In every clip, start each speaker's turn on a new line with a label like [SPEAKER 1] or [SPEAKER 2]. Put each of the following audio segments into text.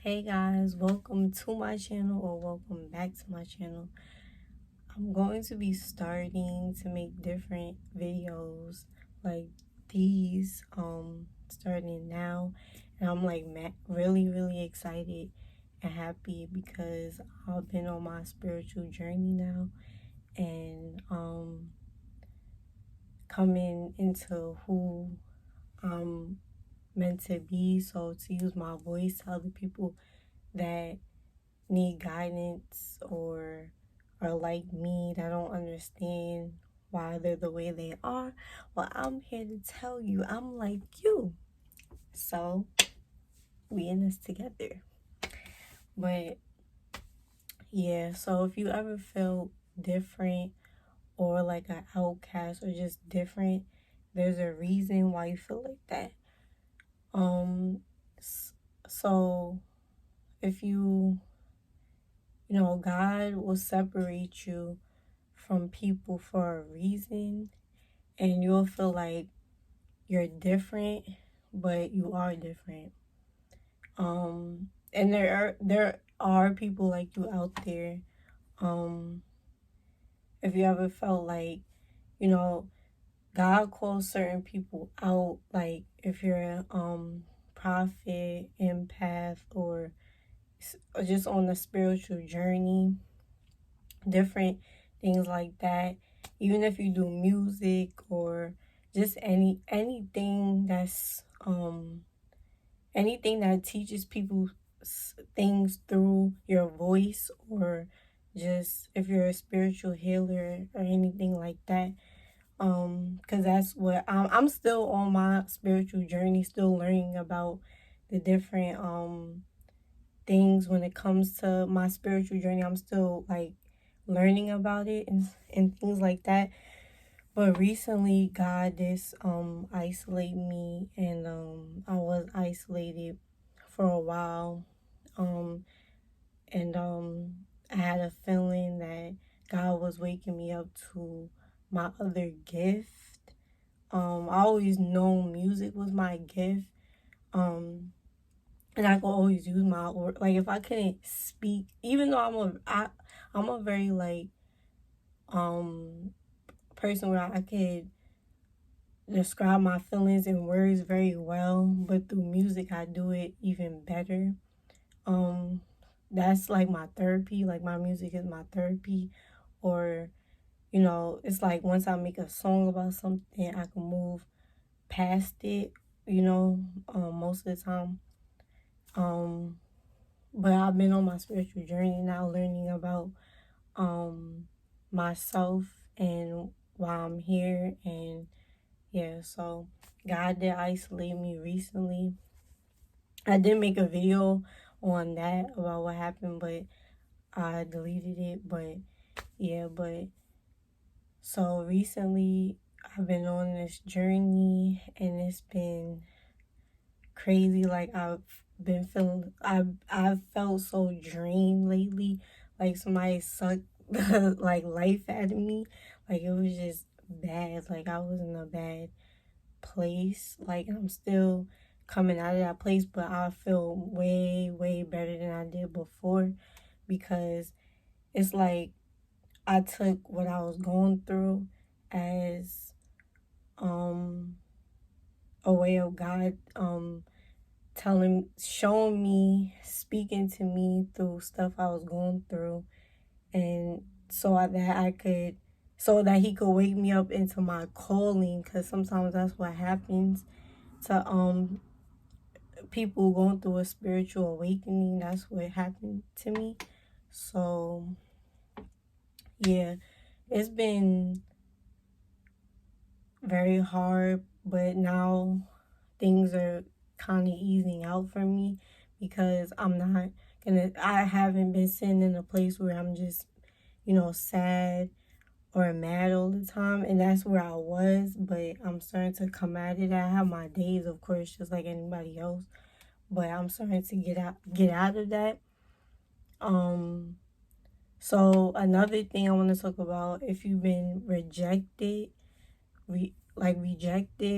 [SPEAKER 1] Hey guys, welcome to my channel or welcome back to my channel. I'm going to be starting to make different videos like these starting now, and I'm like really excited and happy because I've been on my spiritual journey now, and coming into who I'm meant to be. So to use my voice to other people that need guidance or are like me, that don't understand why they're the way they are, well, I'm here to tell you I'm like you. So we in this together. But yeah, so if you ever felt different or like an outcast or just different, there's a reason why you feel like that. Um so if God will separate you from people for a reason, and you'll feel like you're different, but you are different. And there are people like you out there. If you ever felt like, you know, God calls certain people out, like if you're a prophet, empath, or just on a spiritual journey, different things like that. Even if you do music or just anything that's anything that teaches people things through your voice, or just if you're a spiritual healer or anything like that. Because that's what I'm still on my spiritual journey, still learning about the different things when it comes to my spiritual journey. I'm still like learning about it and things like that. But recently God did isolate me, and I was isolated for a while. Um and I had a feeling that God was waking me up to my other gift. I always known music was my gift. Um and I could always use my word. Like if I couldn't speak, even though I'm a very like um person where I could describe my feelings in words very well, but through music I do it even better. Um that's like my therapy. Like my music is my therapy. Or it's like once I make a song about something, I can move past it, most of the time. Um but I've been on my spiritual journey now, learning about myself and why I'm here. And yeah, so God did isolate me recently. I did make a video on that about what happened, but I deleted it. But yeah, but so recently I've been on this journey, and it's been crazy. Like I've felt so drained lately. Like somebody sucked the like life out of me. Like it was just bad. Like I was in a bad place. Like I'm still coming out of that place, but I feel way better than I did before, because it's like I took what I was going through as a way of God showing me, speaking to me through stuff I was going through, and so that He could wake me up into my calling. Because sometimes that's what happens to people going through a spiritual awakening. That's what happened to me. So yeah, it's been very hard, but now things are kind of easing out for me, because I haven't been sitting in a place where I'm just, sad or mad all the time. And that's where I was, but I'm starting to come out of that. I have my days, of course, just like anybody else, but I'm starting to get out of that. So another thing I want to talk about, if you've been rejected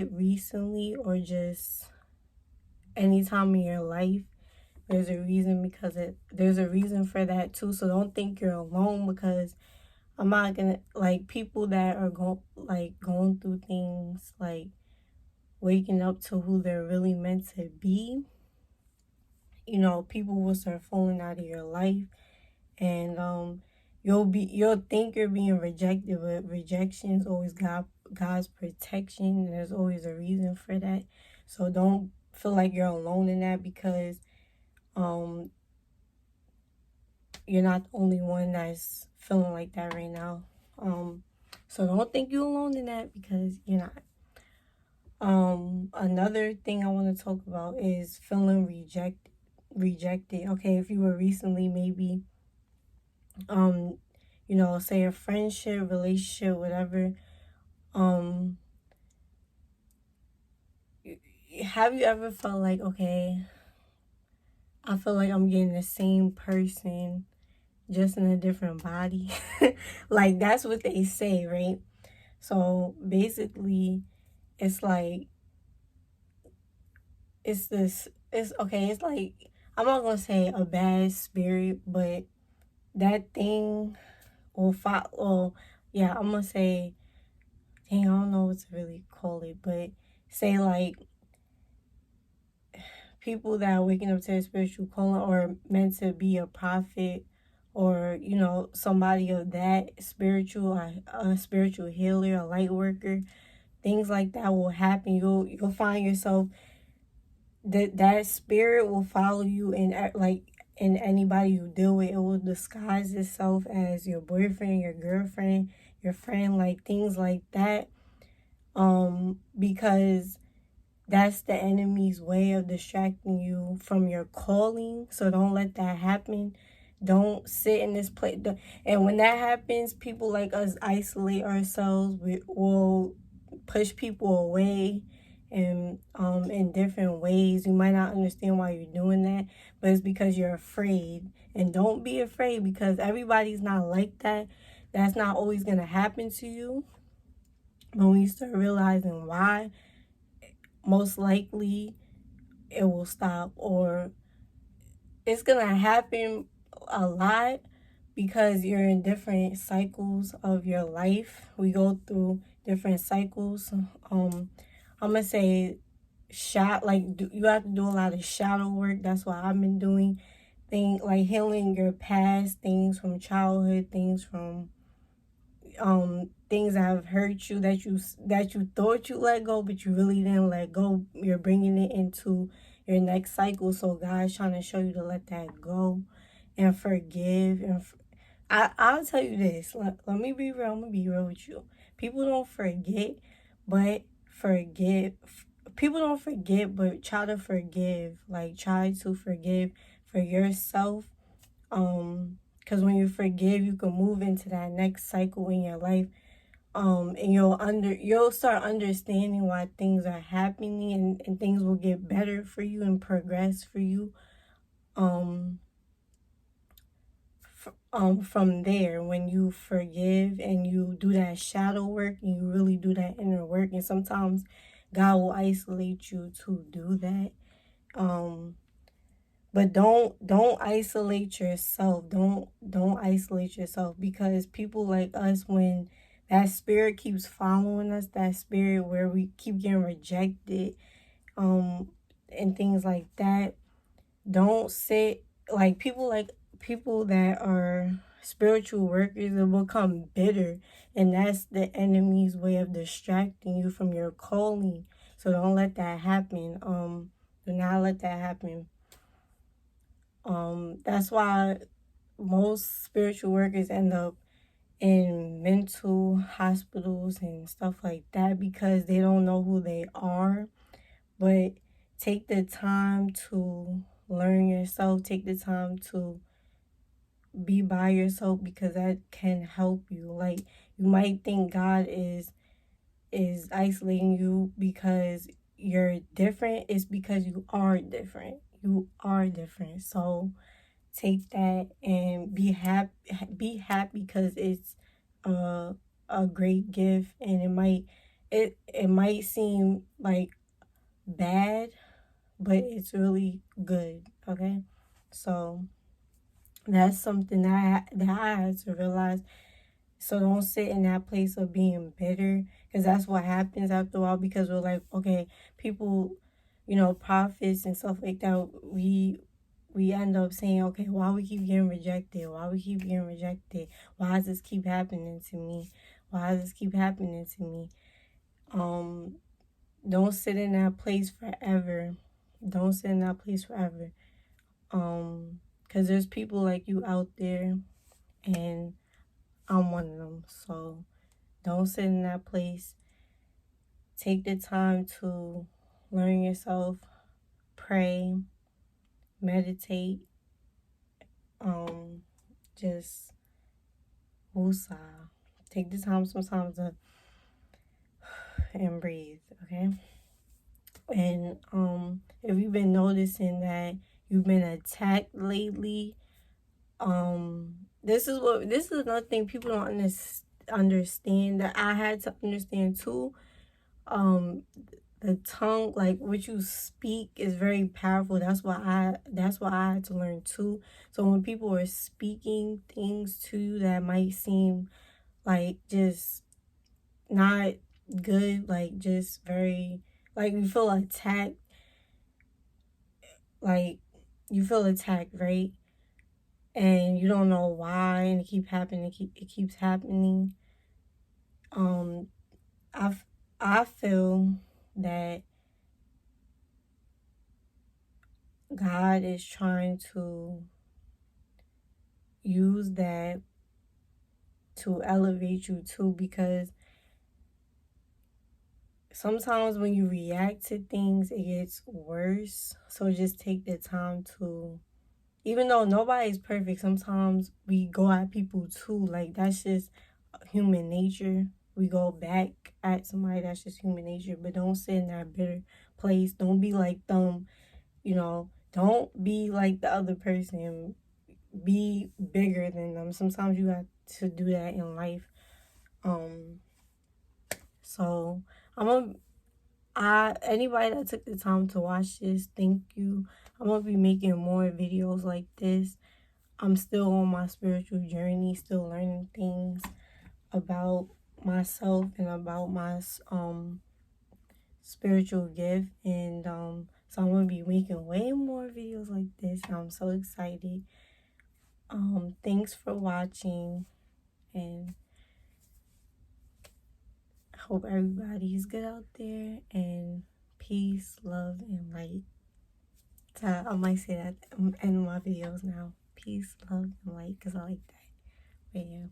[SPEAKER 1] recently, or just any time in your life, There's a reason there's a reason for that too. So don't think you're alone, because I'm not gonna, like, people that are going through things, like waking up to who they're really meant to be. People will start falling out of your life, and you'll think you're being rejected, but rejection is always God's protection, and there's always a reason for that. So don't feel like you're alone in that, because um you're not the only one that's feeling like that right now. So don't think you're alone in that, because you're not. Another thing I want to talk about is feeling rejected. Okay, if you were recently maybe say a friendship, relationship, whatever, um have you ever felt like, okay, I feel like I'm getting the same person just in a different body? Like, that's what they say, right? So basically, it's like, it's okay, it's like, I'm not gonna say a bad spirit, but that thing will follow. Well, yeah, I'm gonna say, dang, I don't know what to really call it, but say, like, people that are waking up to a spiritual calling, or meant to be a prophet, or somebody of that spiritual, a spiritual healer, a light worker, things like that will happen. You'll find yourself, that spirit will follow you, and like, in anybody you deal with. It will disguise itself as your boyfriend, your girlfriend, your friend, like things like that, because that's the enemy's way of distracting you from your calling. So don't let that happen. Don't sit in this place. And when that happens, people like us isolate ourselves. We will push people away, and in different ways. You might not understand why you're doing that, but it's because you're afraid. And don't be afraid, because everybody's not like that. That's not always gonna happen to you. But when you start realizing why, most likely it will stop, or it's gonna happen a lot, because you're in different cycles of your life. We go through different cycles. I'm gonna say, you have to do a lot of shadow work. That's what I've been doing. Like healing your past, things from childhood, things from things that have hurt you, that you thought you let go, but you really didn't let go. You're bringing it into your next cycle. So God's trying to show you to let that go and forgive. And I'll tell you this. Let me be real. I'm gonna be real with you. People don't forget, but forgive. People don't forget, but try to forgive. Like, try to forgive for yourself. Because when you forgive, you can move into that next cycle in your life. And you'll start understanding why things are happening, and things will get better for you and progress for you. From there, when you forgive and you do that shadow work, and you really do that inner work, and sometimes God will isolate you to do that. But don't isolate yourself. Don't isolate yourself, because people like us, when that spirit keeps following us, that spirit where we keep getting rejected, and things like that, don't sit, like, people that are spiritual workers will become bitter, and that's the enemy's way of distracting you from your calling. So don't let that happen. Do not let that happen. That's why most spiritual workers end up in mental hospitals and stuff like that, because they don't know who they are. But take the time to learn yourself, take the time to be by yourself, because that can help you. Like, you might think God is isolating you because you're different. It's because you are different. You are different. So take that and be happy, because it's a great gift. And it might seem like bad, but it's really good. Okay. So that's something that I had to realize. So don't sit in that place of being bitter, because that's what happens after a while. Because we're like, okay, people, prophets and stuff like that. We end up saying, okay, why we keep getting rejected? Why we keep getting rejected? Why does this keep happening to me? Why does this keep happening to me? Um, don't sit in that place forever. Don't sit in that place forever. Because there's people like you out there, and I'm one of them. So don't sit in that place. Take the time to learn yourself, pray, meditate, just woosah. Take the time sometimes to and breathe, okay? And if you've been noticing that you've been attacked lately, this is another thing people don't understand, that I had to understand too. The tongue, like what you speak, is very powerful. That's why I had to learn too. So when people are speaking things to you that might seem like just not good, like just very, like you feel attacked, like you feel attacked, right? And you don't know why, and it keep happening. It keeps happening. Um, I feel that God is trying to use that to elevate you too, because sometimes when you react to things, it gets worse. So just take the time to, even though nobody's perfect, sometimes we go at people too. Like, that's just human nature. We go back at somebody, that's just human nature. But don't sit in that bitter place. Don't be like them, don't be like the other person. Be bigger than them. Sometimes you have to do that in life. So anybody that took the time to watch this, thank you. I'm gonna be making more videos like this. I'm still on my spiritual journey, still learning things about myself and about my spiritual gift, and so I'm gonna be making way more videos like this. I'm so excited. Thanks for watching, and I hope everybody's good out there, and peace, love, and light. I might say that in my videos now. Peace, love, and light, because I like that. But yeah.